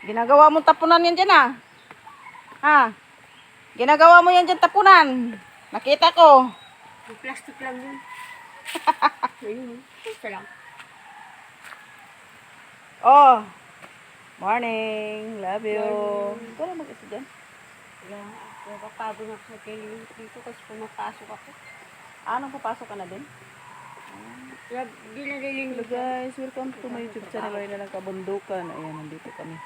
Ginagawa mo tapunan yan dyan ah. Ha? Ginagawa mo yan dyan tapunan. Nakita ko. Yung plastic lang yun. Ayun, isa lang. Oh. Morning. Love you. Morning. Ikaw lang mag-isa dyan. Kaya, napapagod ako sa kailangan dito kasi pumapasok ako. Anong papasok ka na din? Kaya, di na Hello guys, welcome to my YouTube channel. Ay na ng kabundukan. Ayan, nandito kami.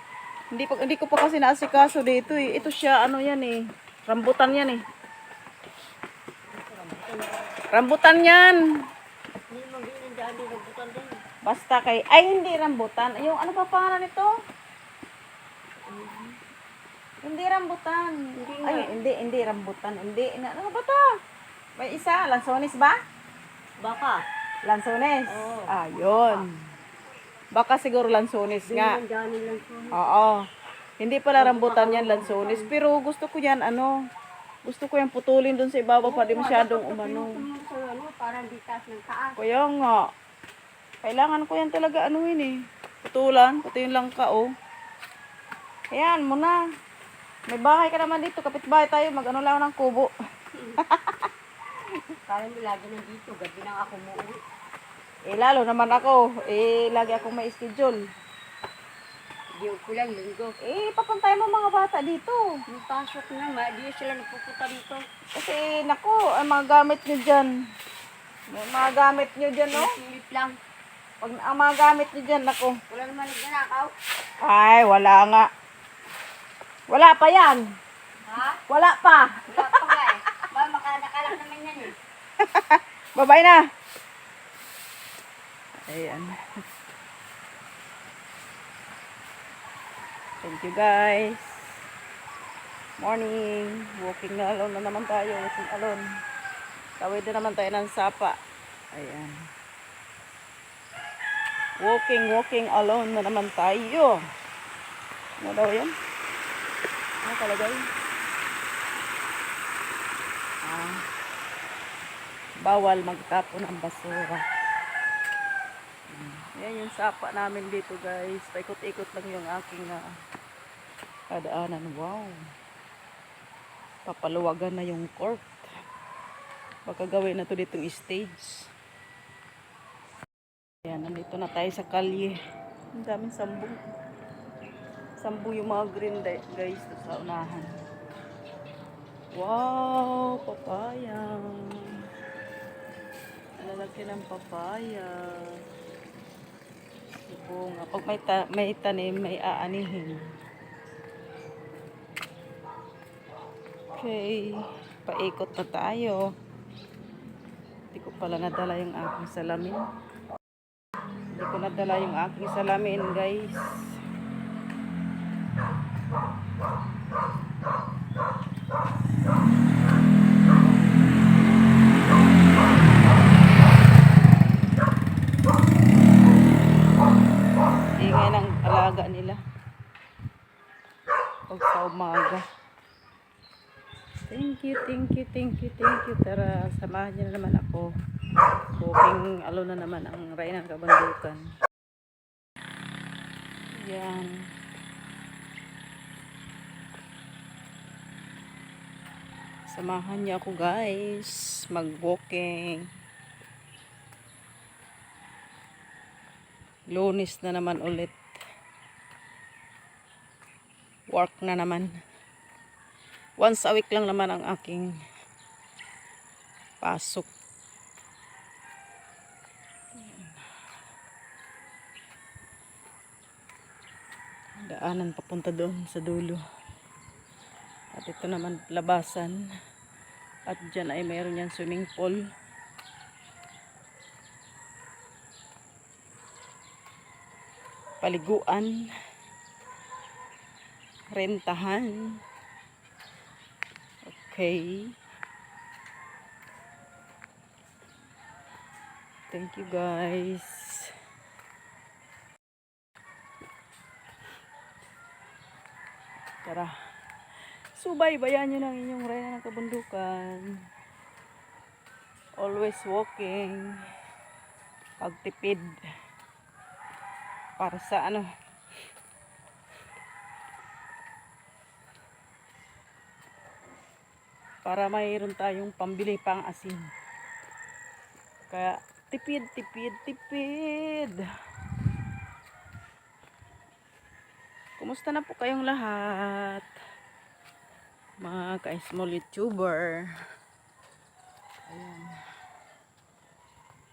Hindi ko pa kasi naasikaso dito eh. Ito siya, ano yan eh. Rambutan yan eh. Rambutan yan. Hindi mag-inan dyan, di nagbutan din. Basta kay, ay hindi rambutan. Yung ano pa pangalan nito? Hindi rambutan. Ay, hindi rambutan. Hindi, ano ba to? May isa, lansones ba? Baka. Lansones. Oo. Ayun. Baka siguro lansones nga. Hindi na dyan lang po. Oo. Hindi pala rambutan yan, lansones. Pero gusto ko yan, ano, gusto ko yan putulin dun sa ibabaw pa di masyadong umano. Parang di taas ng taas. Kaya nga. Kailangan ko yan talaga anuhin eh. Putulan, pati yung langka oh. Ayan mo na. May bahay ka naman dito, kapitbahay tayo, mag-ano lang ng kubo. Parang lagi nandito, gabi nang ako muuwi. Eh lalo naman ako, eh lagi akong may schedule. Di ko lang linggo. Eh papuntay mo mga bata dito. Yung pasok na, di sila nagpupunta dito. Kasi nako, ang mga gamit nyo dyan. May mga gamit nyo dyan no? Silip lang. Pag ang mga gamit nyo dyan, nako. Wala naman nagnanakaw. Ay, wala nga. Wala pa yan. Ha? Wala pa. Wala pa nga eh. Ba, nakalak naman yan eh. Babay na. Ayan. Thank you guys. Morning. Walking na alone na naman tayo. Walking alone. Tawid na naman tayo ng sapa. Ayan. Walking alone na naman tayo. Ano daw yan? Ano talaga yun? Bawal magtapon ng basura. Yan yung sapa namin dito guys. Paikot-ikot lang yung aking kadaanan. Wow. Papaluwagan na yung court. Baka gawin na to ditong stage. Ayan, nandito na tayo sa kalye. Ang daming sambong. Sambong yung mga green guys sa unahan. Wow, papaya. Lalaki ng papaya. Bunga. Pag may tanim, may aanihin. Okay. Paikot na tayo. Hindi ko pala nadala yung aking salamin. Hindi ko nadala yung aking salamin, guys. Ingay ng alaga nila. Pag sa umaga. Thank you. Tara, samahan niyo na naman ako. Walking alone na naman ang Rainan Kabundukan. Yan. Samahan niyo ako guys. Mag-walking. Lunes na naman ulit. Work na naman. Once a week lang naman ang aking pasok. Daanan papunta doon sa dulo. At ito naman labasan. At dyan ay mayroon yan swimming pool. Paliguan. Rentahan. Okay. Thank you guys. Tara. Subaybayan nyo ng inyong Rainan Kabundukan. Always walking. Pagtipid. Para sa ano? para mayroon tayong pambili pang asin. Kaya tipid, tipid, tipid. Kumusta na po kayong lahat? Mga ka-small YouTuber. Ayan.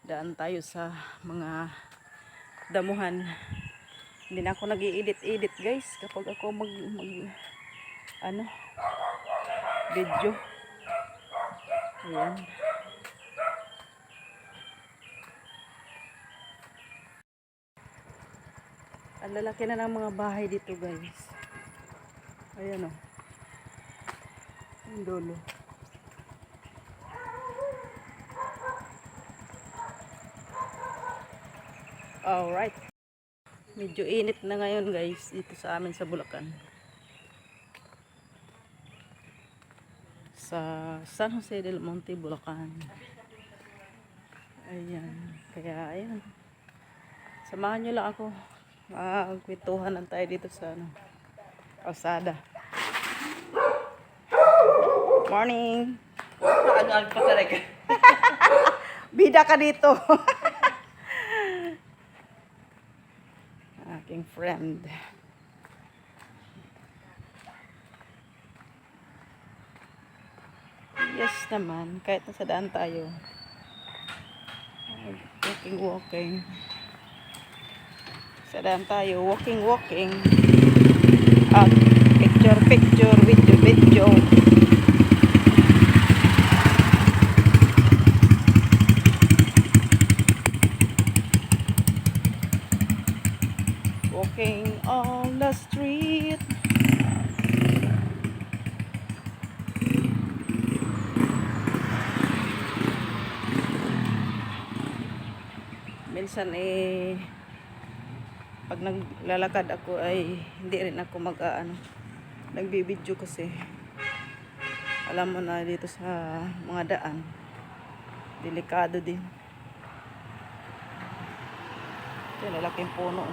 Daan tayo sa mga damuhan. Hindi na ako nag-i-edit guys kapag ako video. Ayan. Ang lalaki na ng mga bahay dito guys. Ayan o. Ang dulo. Alright. Medyo init na ngayon guys dito sa amin sa Bulacan. Sa San Jose del Monte, Bulacan. Ayan. Kaya ayan. Samahan nyo lang ako. Magkwentuhan lang tayo dito sa kalsada. Morning. Ano pa talaga? Bida ka dito. Aking friend. Yes naman, kahit nasa daan tayo. Walking. Sa daan tayo, walking. At picture, video. Walking on the street. Minsan pag naglalakad ako ay hindi rin ako nagbibideo kasi alam mo na dito sa mga daan delikado din. Ito lalaking puno.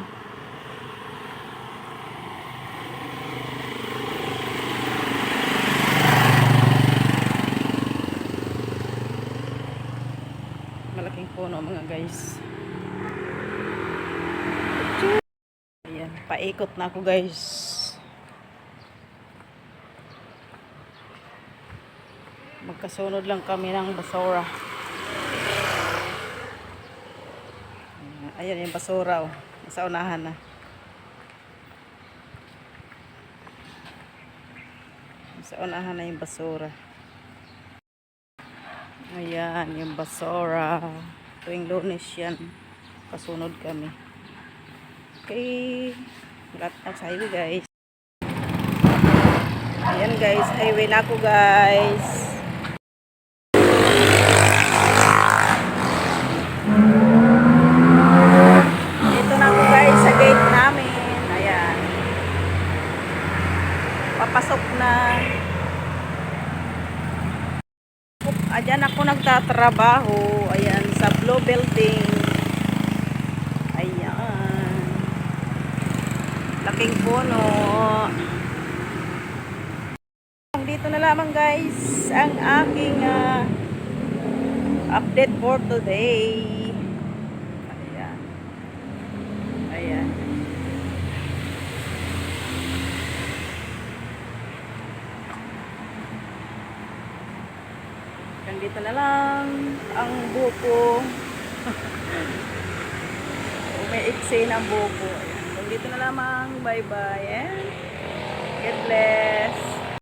Malaking puno mga guys. Ayan, paikot na ako guys. Magkasunod lang kami ng basura. Ayan yung basura oh. Nasa unahan na. Nasa unahan na yung basura. Ayan yung basura. Tuwing Lunes yan. Kasunod kami. Okay. Malapit na sa highway guys. Ayan guys. Highway na ako guys. Ito na ako guys sa gate namin. Ayan. Papasok na. Ayan ako nagtatrabaho. Ayan sa Blue Building. Ayan. Laking puno. Dito na lamang guys ang aking update for today. Ayan. Dito na lang ang buko. Umiiksi na buko. Ayan. Dito na lamang. Bye bye. God bless.